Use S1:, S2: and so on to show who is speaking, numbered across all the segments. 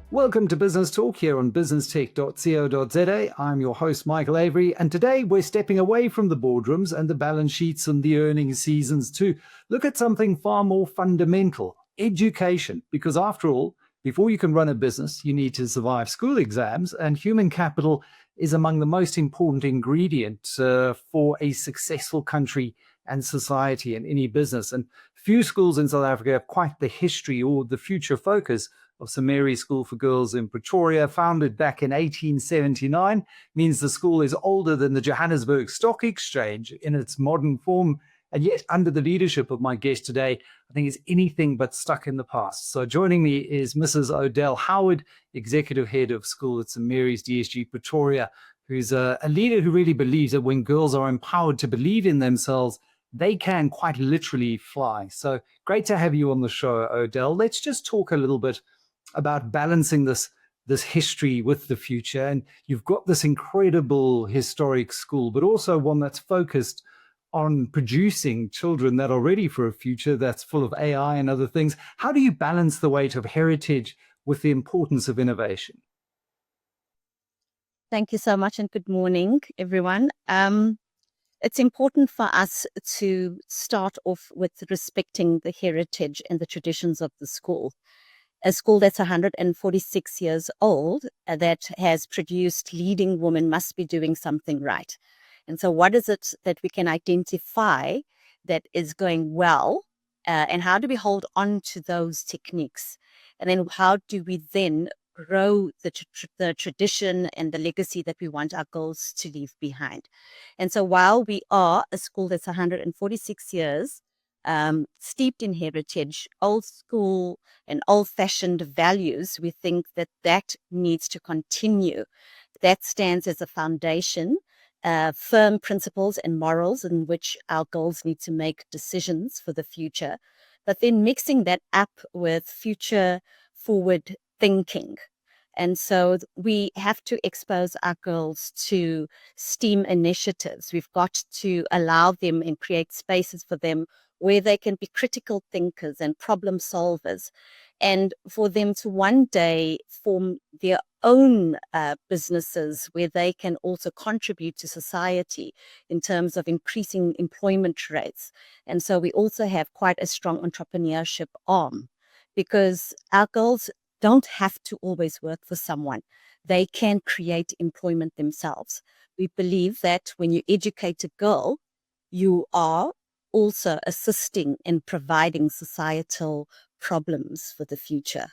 S1: Welcome to Business Talk here on businesstech.co.za. I'm your host, Michael Avery, and today we're stepping away from the boardrooms and the balance sheets and the earnings seasons to look at something far more fundamental, education. Because after all, before you can run a business, you need to survive school exams, and human capital is among the most important ingredients for a successful country and society in any business. And few schools in South Africa have quite the history or the future focus of St. Mary's School for Girls in Pretoria, founded back in 1879, means the school is older than the Johannesburg Stock Exchange in its modern form. And yet, under the leadership of my guest today, I think it's anything but stuck in the past. So joining me is Mrs. Odelle Howard, Executive Head of School at St. Mary's DSG Pretoria, who's a leader who really believes that when girls are empowered to believe in themselves, they can quite literally fly. So great to have you on the show, Odelle. Let's just talk a little bit about balancing this history with the future. And you've got this incredible historic school, but also one that's focused on producing children that are ready for a future that's full of AI and other things. How do you balance the weight of heritage with the importance of innovation?
S2: Thank you so much, and good morning, everyone. It's important for us to start off with respecting the heritage and the traditions of the school. A school that's 146 years old, that has produced leading women, must be doing something right. And so what is it that we can identify that is going well, and how do we hold on to those techniques? And then how do we then grow the tradition and the legacy that we want our girls to leave behind? And so while we are a school that's 146 years, steeped in heritage, old school and old-fashioned values, we think that needs to continue. That stands as a foundation, firm principles and morals in which our girls need to make decisions for the future, but then mixing that up with future forward thinking. And so we have to expose our girls to STEAM initiatives. We've got to allow them and create spaces for them where they can be critical thinkers and problem solvers, and for them to one day form their own businesses where they can also contribute to society in terms of increasing employment rates. And so we also have quite a strong entrepreneurship arm, because our girls don't have to always work for someone. They can create employment themselves. We believe that when you educate a girl, you are also assisting in providing societal problems for the future.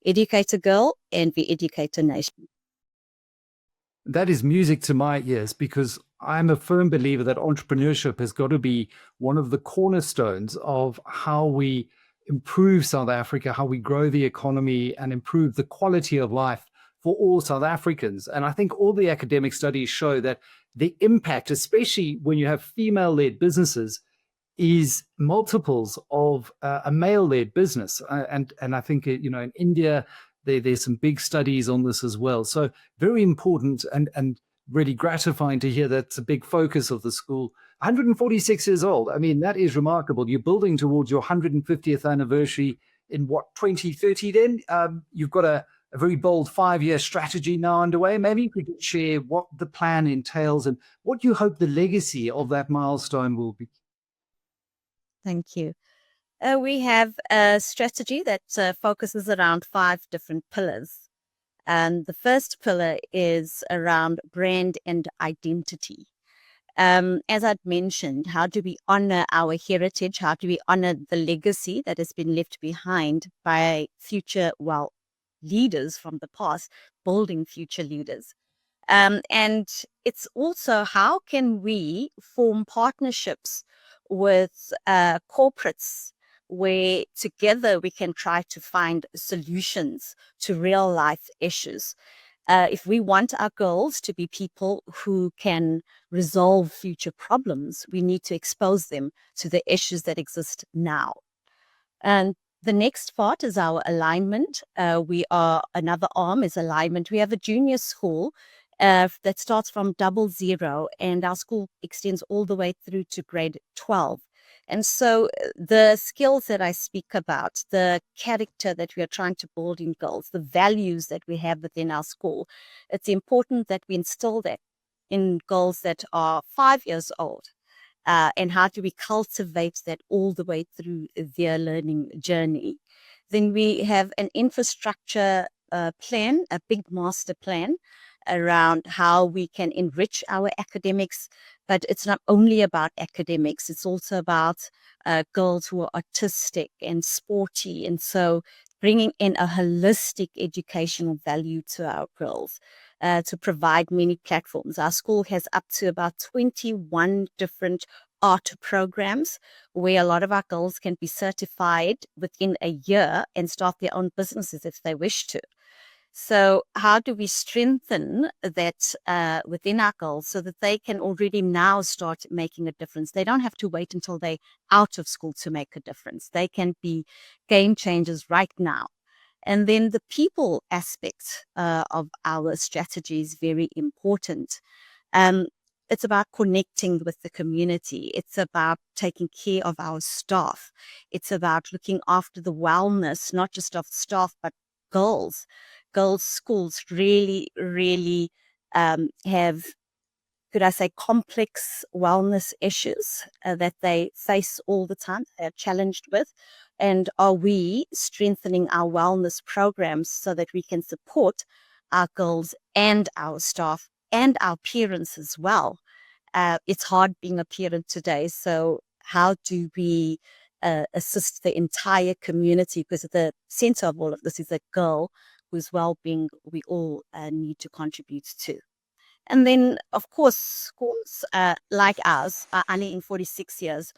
S2: Educate a girl and we educate a nation.
S1: That is music to my ears, because I'm a firm believer that entrepreneurship has got to be one of the cornerstones of how we improve South Africa, how we grow the economy and improve the quality of life for all South Africans. And I think all the academic studies show that the impact, especially when you have female-led businesses, is multiples of a male-led business. And I think, in India, there's some big studies on this as well. So very important and really gratifying to hear that's a big focus of the school. 146 years old. I mean, that is remarkable. You're building towards your 150th anniversary in 2030 then? You've got a very bold 5-year strategy now underway. Maybe you could share what the plan entails and what you hope the legacy of that milestone will be.
S2: Thank you. We have a strategy that focuses around 5 different pillars. And the first pillar is around brand and identity. As I'd mentioned, how do we honor our heritage? How do we honor the legacy that has been left behind by future, leaders from the past, building future leaders? And it's also, how can we form partnerships with corporates where together we can try to find solutions to real life issues. If we want our girls to be people who can resolve future problems, we need to expose them to the issues that exist now. And the next part is our alignment. Another arm is alignment. We have a junior school that starts from 00, and our school extends all the way through to grade 12. And so the skills that I speak about, the character that we are trying to build in girls, the values that we have within our school, it's important that we instill that in girls that are 5 years old. And how do we cultivate that all the way through their learning journey? Then we have an infrastructure plan, a big master plan around how we can enrich our academics. But it's not only about academics, it's also about girls who are artistic and sporty. And so bringing in a holistic educational value to our girls to provide many platforms. Our school has up to about 21 different art programs where a lot of our girls can be certified within a year and start their own businesses if they wish to. So how do we strengthen that within our girls so that they can already now start making a difference? They don't have to wait until they're out of school to make a difference. They can be game changers right now. And then the people aspect of our strategy is very important. Um, it's about connecting with the community. It's about taking care of our staff. It's about looking after the wellness, not just of staff, but girls. Girls' schools really, really have, could I say, complex wellness issues that they face all the time, they're challenged with. And are we strengthening our wellness programs so that we can support our girls and our staff and our parents as well? It's hard being a parent today. So how do we assist the entire community? Because at the center of all of this is a girl whose well-being we all need to contribute to. And then, of course, schools like ours, only in 46 years,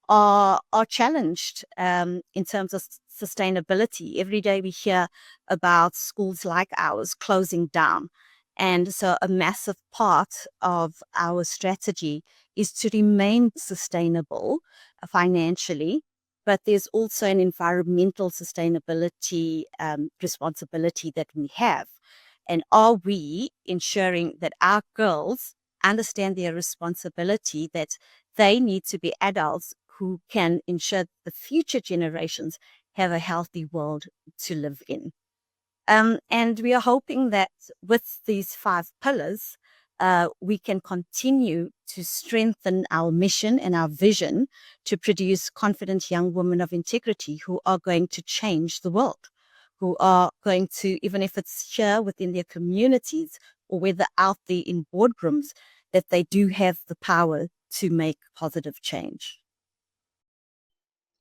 S2: are challenged in terms of sustainability. Every day we hear about schools like ours closing down. And so a massive part of our strategy is to remain sustainable financially, but there's also an environmental sustainability responsibility that we have. And are we ensuring that our girls understand their responsibility, that they need to be adults who can ensure the future generations have a healthy world to live in? And we are hoping that with these 5 pillars, we can continue to strengthen our mission and our vision to produce confident young women of integrity who are going to change the world, who are going to, even if it's here within their communities or whether out there in boardrooms, that they do have the power to make positive change.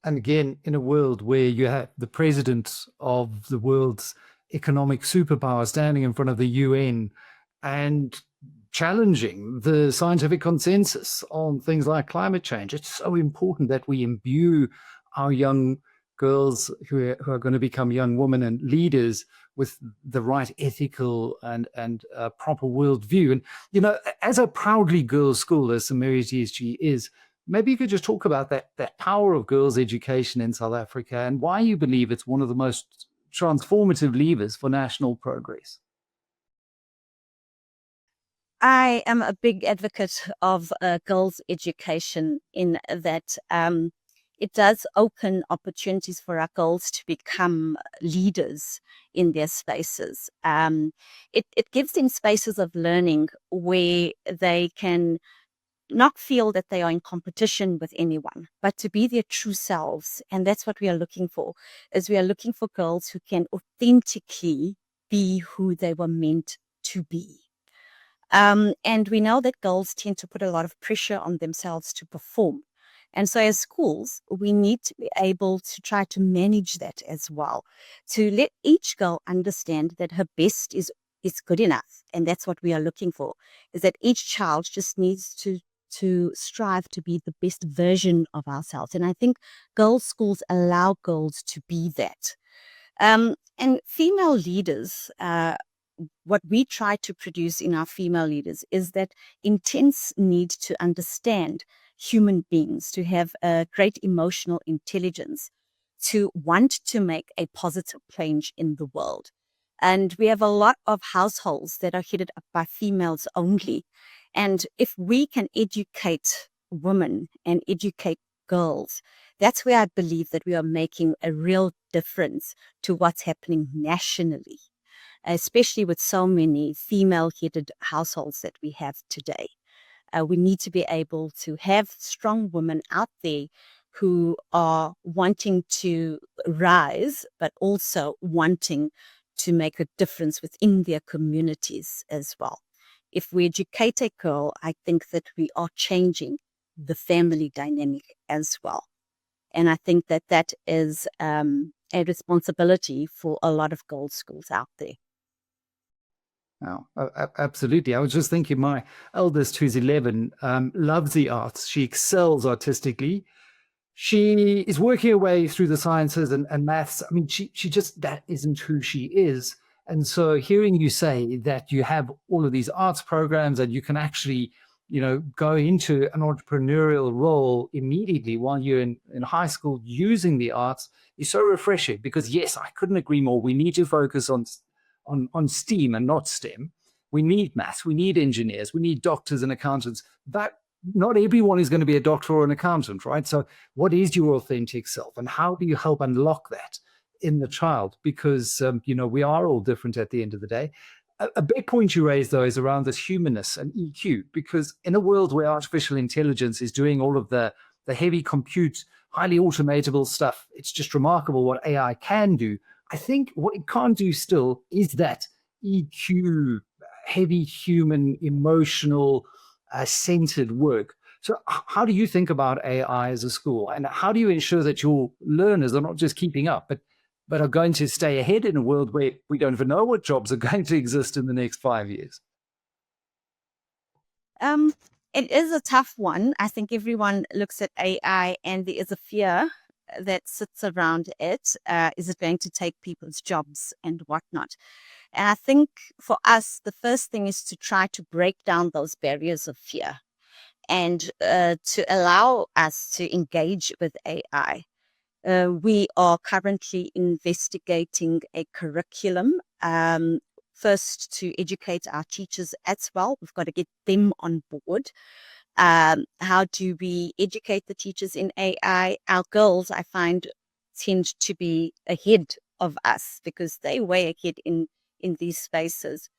S1: And again, in a world where you have the president of the world's economic superpower standing in front of the UN and challenging the scientific consensus on things like climate change, it's so important that we imbue our young girls who are going to become young women and leaders with the right ethical and proper worldview. And, you know, as a proudly girls' school, as St. Mary's DSG is, maybe you could just talk about that power of girls' education in South Africa and why you believe it's one of the most transformative levers for national progress.
S2: I am a big advocate of girls' education in that it does open opportunities for our girls to become leaders in their spaces. It gives them spaces of learning where they can not feel that they are in competition with anyone, but to be their true selves. And that's what we are looking for, is we are looking for girls who can authentically be who they were meant to be. And we know that girls tend to put a lot of pressure on themselves to perform. And so as schools, we need to be able to try to manage that as well, to let each girl understand that her best is good enough. And that's what we are looking for, is that each child just needs to strive to be the best version of ourselves. And I think girls' schools allow girls to be that. And female leaders, what we try to produce in our female leaders is that intense need to understand human beings, to have a great emotional intelligence, to want to make a positive change in the world. And we have a lot of households that are headed up by females only. And if we can educate women and educate girls, that's where I believe that we are making a real difference to what's happening nationally, especially with so many female-headed households that we have today. We need to be able to have strong women out there who are wanting to rise, but also wanting to make a difference within their communities as well. If we educate a girl, I think that we are changing the family dynamic as well. And I think that that is a responsibility for a lot of girls' schools out there.
S1: Oh, absolutely. I was just thinking my eldest, who's 11, loves the arts. She excels artistically. She is working her way through the sciences and maths. I mean, she just, that isn't who she is. And so hearing you say that you have all of these arts programs and you can actually, go into an entrepreneurial role immediately while you're in high school using the arts is so refreshing, because yes, I couldn't agree more. We need to focus on STEAM and not STEM. We need maths, we need engineers, we need doctors and accountants. But not everyone is going to be a doctor or an accountant, right? So what is your authentic self, and how do you help unlock that in the child? Because, we are all different at the end of the day. A big point you raised, though, is around this humanness and EQ, because in a world where artificial intelligence is doing all of the heavy compute, highly automatable stuff, it's just remarkable what AI can do. I think what it can't do still is that EQ, heavy human, emotional, centered work. So how do you think about AI as a school, and how do you ensure that your learners are not just keeping up, but are going to stay ahead in a world where we don't even know what jobs are going to exist in the next 5 years?
S2: Um, it is a tough one. I think everyone looks at AI and there is a fear that sits around it. Is it going to take people's jobs and whatnot? And I think for us, the first thing is to try to break down those barriers of fear and to allow us to engage with AI. We are currently investigating a curriculum, first to educate our teachers as well. We've got to get them on board. How do we educate the teachers in AI? Our girls, I find, tend to be ahead of us because they way ahead in these spaces.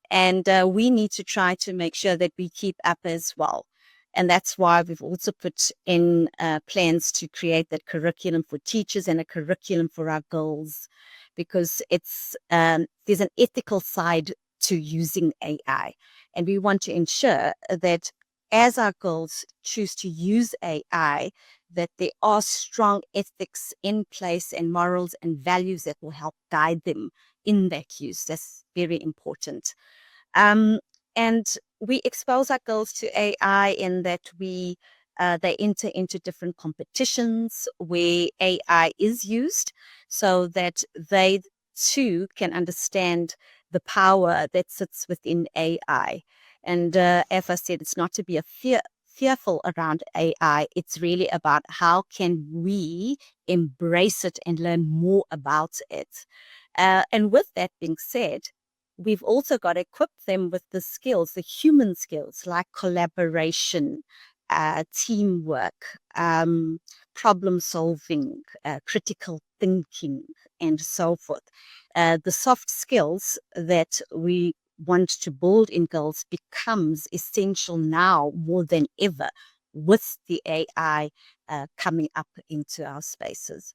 S2: And we need to try to make sure that we keep up as well. And that's why we've also put in plans to create that curriculum for teachers and a curriculum for our girls, because it's there's an ethical side to using AI. And we want to ensure that as our girls choose to use AI, that there are strong ethics in place and morals and values that will help guide them in that use. That's very important. And we expose our girls to AI in that they enter into different competitions where AI is used, so that they too can understand the power that sits within AI. And as I said, it's not to be fearful around AI. It's really about how can we embrace it and learn more about it. And with that being said, we've also got to equip them with the skills, the human skills like collaboration, teamwork, problem solving, critical thinking, and so forth. The soft skills that we want to build in girls becomes essential now more than ever with the AI coming up into our spaces.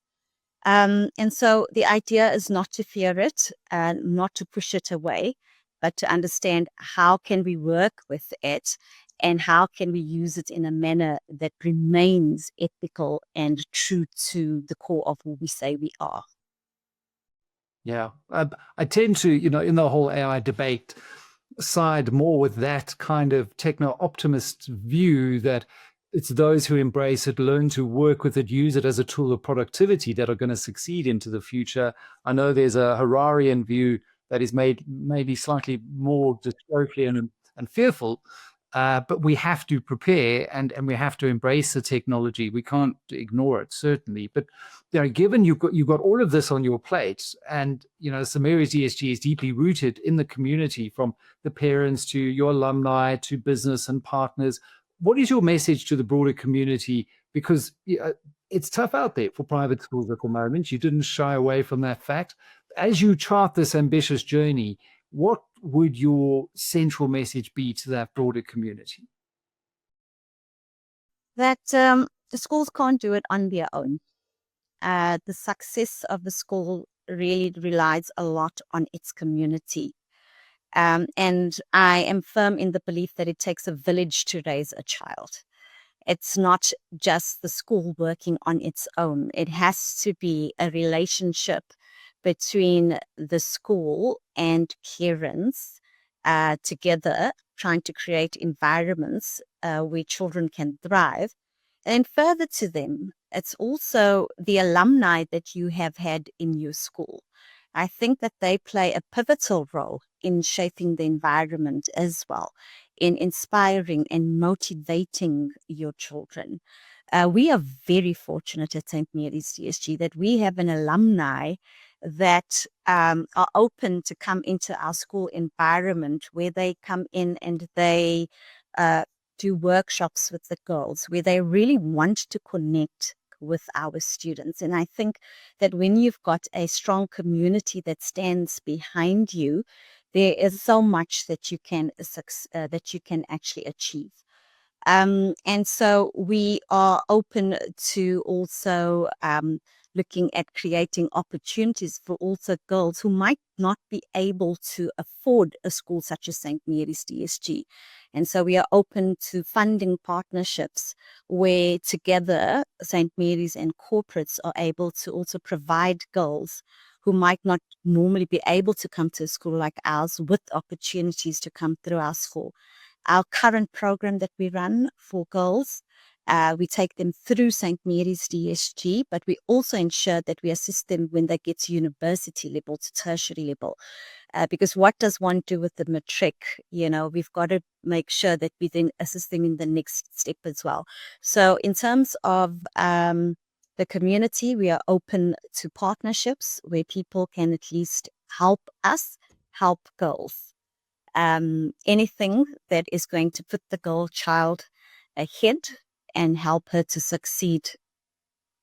S2: And so the idea is not to fear it, not to push it away, but to understand how can we work with it and how can we use it in a manner that remains ethical and true to the core of who we say we are.
S1: Yeah, I tend to, in the whole AI debate, side more with that kind of techno-optimist view that it's those who embrace it, learn to work with it, use it as a tool of productivity that are going to succeed into the future. I know there's a Hararian view that is made maybe slightly more dystopian and fearful, but we have to prepare and we have to embrace the technology. We can't ignore it, certainly. But given you've got all of this on your plate, and Samaria's DSG is deeply rooted in the community, from the parents to your alumni to business and partners. What is your message to the broader community? because it's tough out there for private schools at the moment. You didn't shy away from that fact. As you chart this ambitious journey, what would your central message be to that broader community?
S2: That the schools can't do it on their own. The success of the school really relies a lot on its community. And I am firm in the belief that it takes a village to raise a child. It's not just the school working on its own. It has to be a relationship between the school and parents together, trying to create environments where children can thrive. And further to them, it's also the alumni that you have had in your school. I think that they play a pivotal role in shaping the environment as well, in inspiring and motivating your children. We are very fortunate at St. Mary's DSG that we have an alumni that are open to come into our school environment, where they come in and they do workshops with the girls, where they really want to connect with our students. And I think that when you've got a strong community that stands behind you, there is so much that you can actually achieve. And so we are open to also looking at creating opportunities for also girls who might not be able to afford a school such as St. Mary's DSG. And so we are open to funding partnerships where together St. Mary's and corporates are able to also provide girls who might not normally be able to come to a school like ours with opportunities to come through our school. Our current program that we run for girls, we take them through St. Mary's DSG, but we also ensure that we assist them when they get to university level, to tertiary level. Because what does one do with the matric? We've got to make sure that we then assist them in the next step as well. So in terms of the community, we are open to partnerships where people can at least help us help girls. Anything that is going to put the girl child ahead and help her to succeed,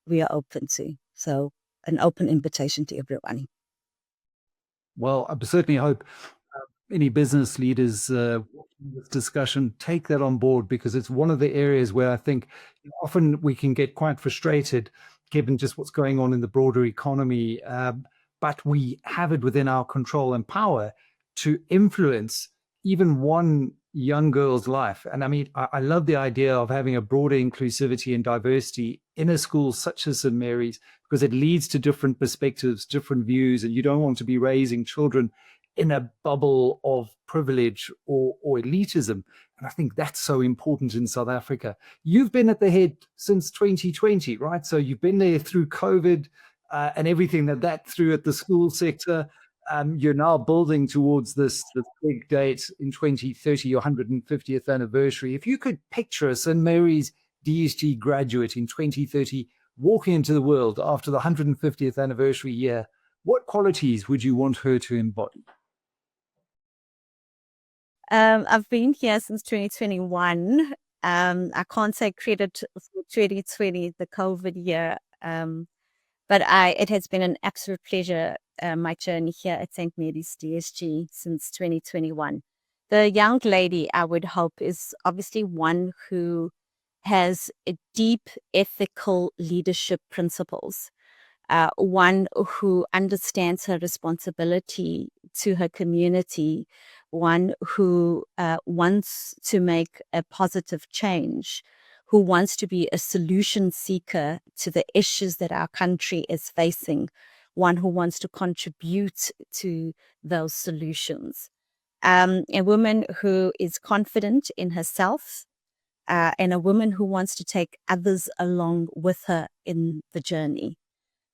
S2: we are open to. So an open invitation to everyone.
S1: Well, I certainly hope any business leaders watching this discussion take that on board, because it's one of the areas where I think often we can get quite frustrated given just what's going on in the broader economy. But we have it within our control and power to influence even one young girl's life. And I mean, I love the idea of having a broader inclusivity and diversity in a school such as St. Mary's, because it leads to different perspectives, different views, and you don't want to be raising children in a bubble of privilege or elitism. And I think that's so important in South Africa. You've been at the head since 2020, right? So you've been there through COVID and everything that threw at the school sector. You're now building towards this big date in 2030, your 150th anniversary. If you could picture a St. Mary's DSG graduate in 2030 walking into the world after the 150th anniversary year, what qualities would you want her to embody?
S2: I've been here since 2021. I can't take credit for 2020, the COVID year, but it has been an absolute pleasure, my journey here at St. Mary's DSG since 2021. The young lady, I would hope, is obviously one who has a deep ethical leadership principles. One who understands her responsibility to her community, one who wants to make a positive change, who wants to be a solution seeker to the issues that our country is facing, one who wants to contribute to those solutions. A woman who is confident in herself, and a woman who wants to take others along with her in the journey.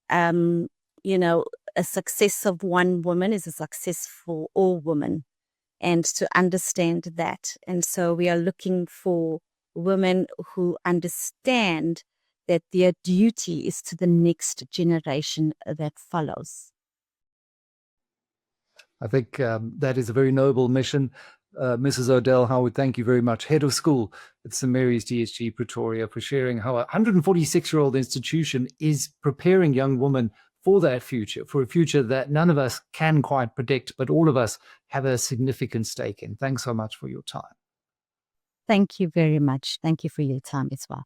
S2: A success of one woman is a success for all women, and to understand that. And so we are looking for women who understand that their duty is to the next generation that follows.
S1: I think that is a very noble mission. Mrs. Odelle Howard, thank you very much. Head of School at St. Mary's DSG Pretoria, for sharing how a 146-year-old institution is preparing young women for that future, for a future that none of us can quite predict, but all of us have a significant stake in. Thanks so much for your time.
S2: Thank you very much. Thank you for your time as well.